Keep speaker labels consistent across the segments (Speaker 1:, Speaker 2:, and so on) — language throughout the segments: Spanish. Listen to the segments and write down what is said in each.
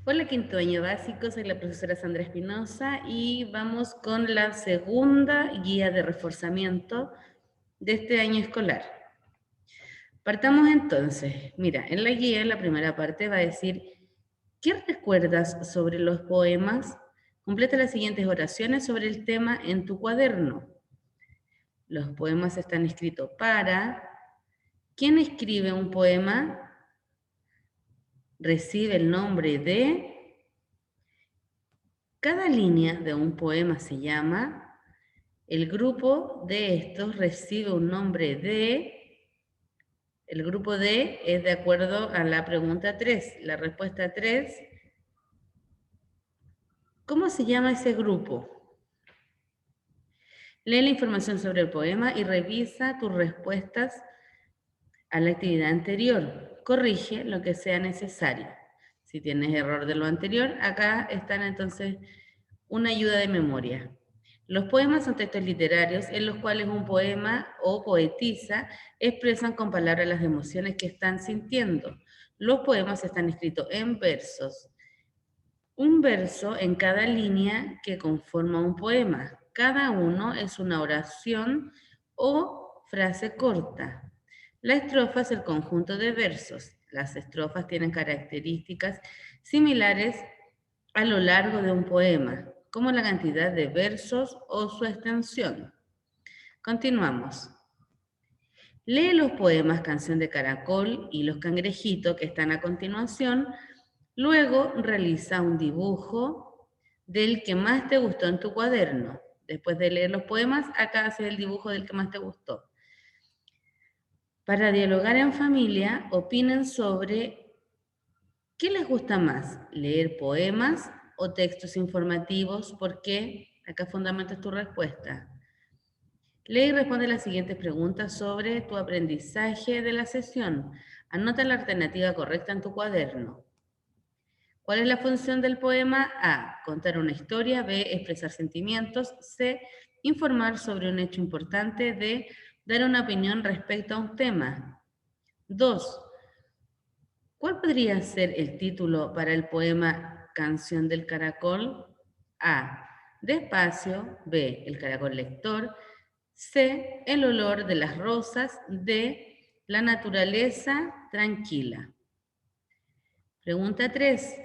Speaker 1: Hola, quinto año básico, soy la profesora Sandra Espinosa y vamos con la segunda guía de reforzamiento de este año escolar. Partamos entonces. Mira, en la guía, la primera parte va a decir, ¿qué recuerdas sobre los poemas? Completa las siguientes oraciones sobre el tema en tu cuaderno. Los poemas están escritos para. ¿Quién escribe un poema? Recibe el nombre de. Cada línea de un poema se llama. El grupo de estos recibe un nombre de. El grupo de es de acuerdo a la pregunta 3. La respuesta 3. ¿Cómo se llama ese grupo? Lee la información sobre el poema y revisa tus respuestas a la actividad anterior. Corrige lo que sea necesario. Si tienes error de lo anterior, acá están entonces una ayuda de memoria. Los poemas son textos literarios en los cuales un poema o poetisa expresan con palabras las emociones que están sintiendo. Los poemas están escritos en versos. Un verso en cada línea que conforma un poema. Cada uno es una oración o frase corta. La estrofa es el conjunto de versos. Las estrofas tienen características similares a lo largo de un poema, como la cantidad de versos o su extensión. Continuamos. Lee los poemas Canción de Caracol y Los Cangrejitos que están a continuación. Luego realiza un dibujo del que más te gustó en tu cuaderno. Después de leer los poemas, acá haces el dibujo del que más te gustó. Para dialogar en familia, opinen sobre qué les gusta más, leer poemas o textos informativos, por qué. Acá fundamentas tu respuesta. Lee y responde las siguientes preguntas sobre tu aprendizaje de la sesión. Anota la alternativa correcta en tu cuaderno. ¿Cuál es la función del poema? A. Contar una historia. B. Expresar sentimientos. C. Informar sobre un hecho importante. D. Dar una opinión respecto a un tema. 2. ¿Cuál podría ser el título para el poema Canción del Caracol? A. Despacio. B. El caracol lector. C. El olor de las rosas. D. La naturaleza tranquila. Pregunta 3.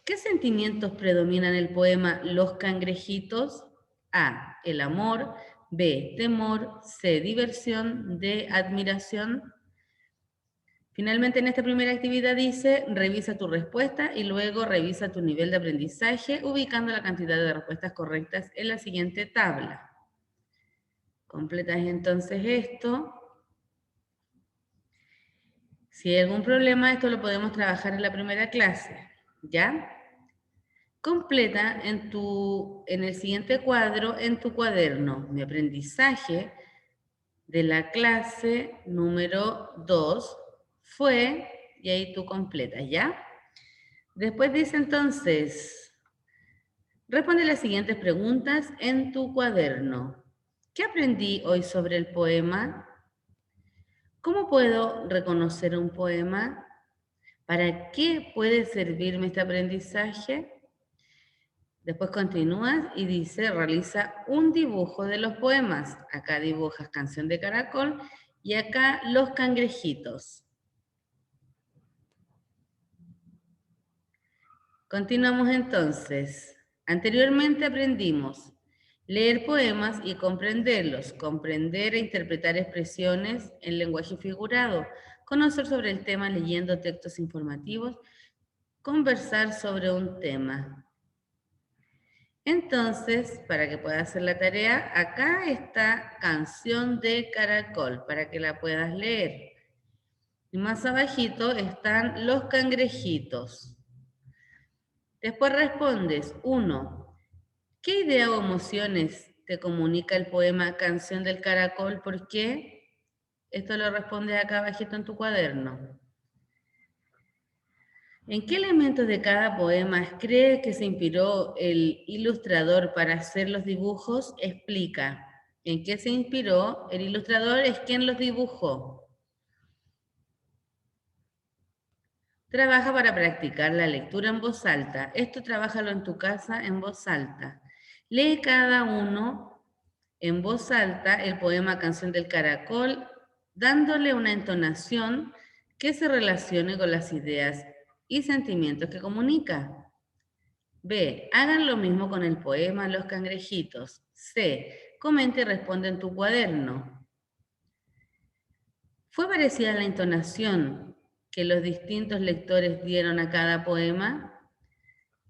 Speaker 1: ¿Qué sentimientos predominan en el poema Los Cangrejitos? A. El amor. B. Temor. C. Diversión. D. Admiración. Finalmente, en esta primera actividad dice, revisa tu respuesta y luego revisa tu nivel de aprendizaje ubicando la cantidad de respuestas correctas en la siguiente tabla. Completas entonces esto. Si hay algún problema, esto lo podemos trabajar en la primera clase, ¿ya? Completa en el siguiente cuadro, en tu cuaderno, mi aprendizaje de la clase número 2 fue, y ahí tú completas, ¿ya? Después dice entonces, responde las siguientes preguntas en tu cuaderno. ¿Qué aprendí hoy sobre el poema? ¿Cómo puedo reconocer un poema? ¿Para qué puede servirme este aprendizaje? Después continúas y dice, realiza un dibujo de los poemas. Acá dibujas Canción de Caracol y acá Los Cangrejitos. Continuamos entonces. Anteriormente aprendimos leer poemas y comprenderlos, comprender e interpretar expresiones en lenguaje figurado, conocer sobre el tema leyendo textos informativos, conversar sobre un tema. Entonces, para que puedas hacer la tarea, acá está Canción de Caracol, para que la puedas leer. Y más abajito están Los Cangrejitos. Después respondes, 1. ¿Qué idea o emociones te comunica el poema Canción del Caracol? ¿Por qué? Esto lo respondes acá abajito en tu cuaderno. ¿En qué elementos de cada poema crees que se inspiró el ilustrador para hacer los dibujos? Explica. ¿En qué se inspiró? El ilustrador es quien los dibujó. Trabaja para practicar la lectura en voz alta. Esto trabájalo en tu casa en voz alta. Lee cada uno en voz alta el poema Canción del Caracol, dándole una entonación que se relacione con las ideas y sentimientos que comunica. B. Hagan lo mismo con el poema Los Cangrejitos. C. Comenta y responde en tu cuaderno. ¿Fue parecida la entonación que los distintos lectores dieron a cada poema?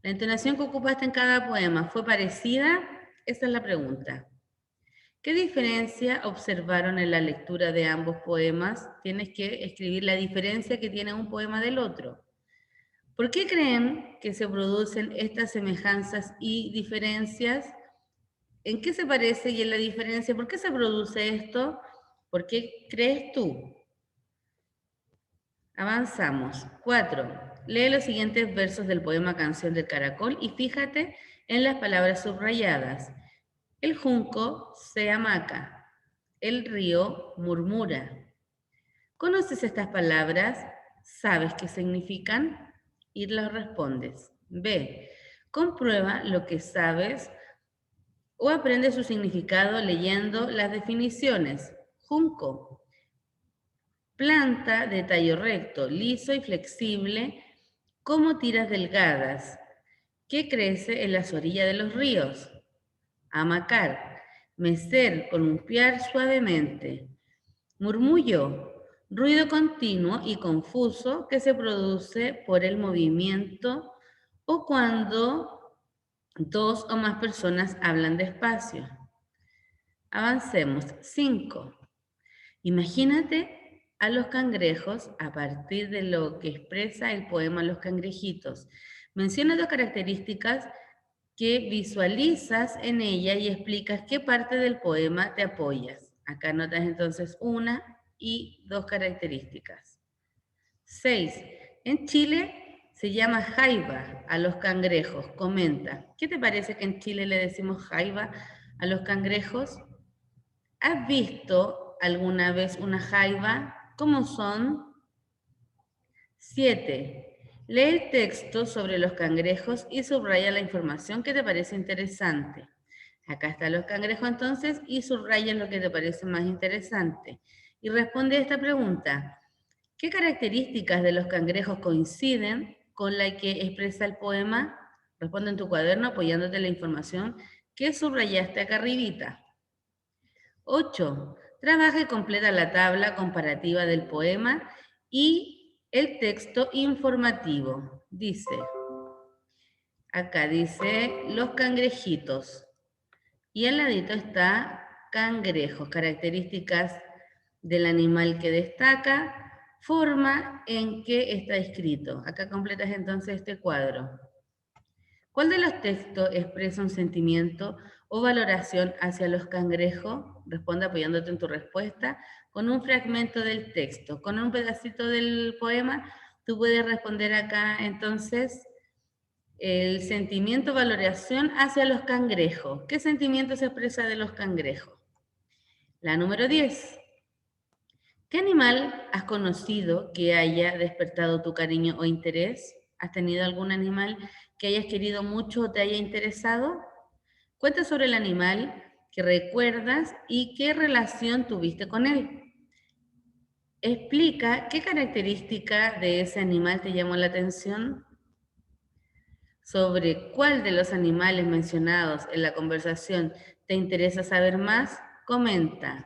Speaker 1: ¿La entonación que ocupaste en cada poema fue parecida? Esa es la pregunta. ¿Qué diferencia observaron en la lectura de ambos poemas? Tienes que escribir la diferencia que tiene un poema del otro. ¿Por qué creen que se producen estas semejanzas y diferencias? ¿En qué se parece y en la diferencia? ¿Por qué se produce esto? ¿Por qué crees tú? Avanzamos. 4. Lee los siguientes versos del poema Canción del Caracol y fíjate en las palabras subrayadas. El junco se hamaca. El río murmura. ¿Conoces estas palabras? ¿Sabes qué significan? Y las respondes. B. Comprueba lo que sabes o aprende su significado leyendo las definiciones. Junco. Planta de tallo recto, liso y flexible, como tiras delgadas, que crece en las orillas de los ríos. Amacar, mecer, columpiar suavemente. Murmullo, ruido continuo y confuso que se produce por el movimiento o cuando dos o más personas hablan despacio. Avancemos. 5. Imagínate a los cangrejos a partir de lo que expresa el poema Los Cangrejitos. Menciona dos características que visualizas en ella y explicas qué parte del poema te apoyas. Acá notas entonces una y dos características. 6. En Chile se llama jaiba a los cangrejos. Comenta, ¿qué te parece que en Chile le decimos jaiba a los cangrejos? ¿Has visto alguna vez una jaiba? ¿Cómo son? 7. Lee el texto sobre los cangrejos y subraya la información que te parece interesante. Acá están los cangrejos entonces y subraya lo que te parece más interesante. Y responde a esta pregunta. ¿Qué características de los cangrejos coinciden con la que expresa el poema? Responde en tu cuaderno apoyándote en la información que subrayaste acá arribita. 8. Trabaja y completa la tabla comparativa del poema y el texto informativo. Acá dice los cangrejitos. Y al ladito está cangrejos, características del animal que destaca, forma en que está escrito. Acá completas entonces este cuadro. ¿Cuál de los textos expresa un sentimiento o valoración hacia los cangrejos? Responde apoyándote en tu respuesta con un fragmento del texto. Con un pedacito del poema, tú puedes responder acá entonces el sentimiento o valoración hacia los cangrejos. ¿Qué sentimiento se expresa de los cangrejos? La número 10. ¿Qué animal has conocido que haya despertado tu cariño o interés? ¿Has tenido algún animal que hayas querido mucho o te haya interesado? Cuenta sobre el animal que recuerdas y qué relación tuviste con él. Explica qué característica de ese animal te llamó la atención. Sobre cuál de los animales mencionados en la conversación te interesa saber más, comenta.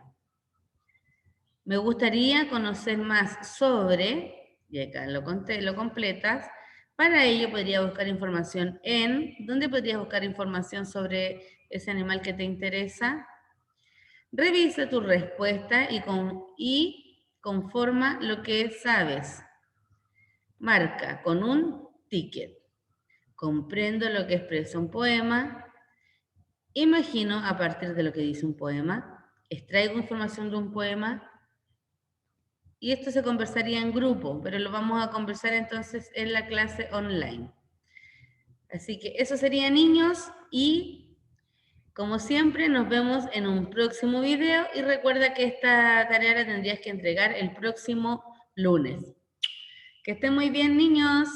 Speaker 1: Me gustaría conocer más sobre, y acá lo completas, para ello podría buscar información ¿dónde podrías buscar información sobre ese animal que te interesa? Revisa tu respuesta y conforma lo que sabes. Marca con un ticket. Comprendo lo que expresa un poema. Imagino a partir de lo que dice un poema. Extraigo información de un poema. Y esto se conversaría en grupo, pero lo vamos a conversar entonces en la clase online. Así que eso sería, niños, y como siempre nos vemos en un próximo video y recuerda que esta tarea la tendrías que entregar el próximo lunes. Que estén muy bien, niños.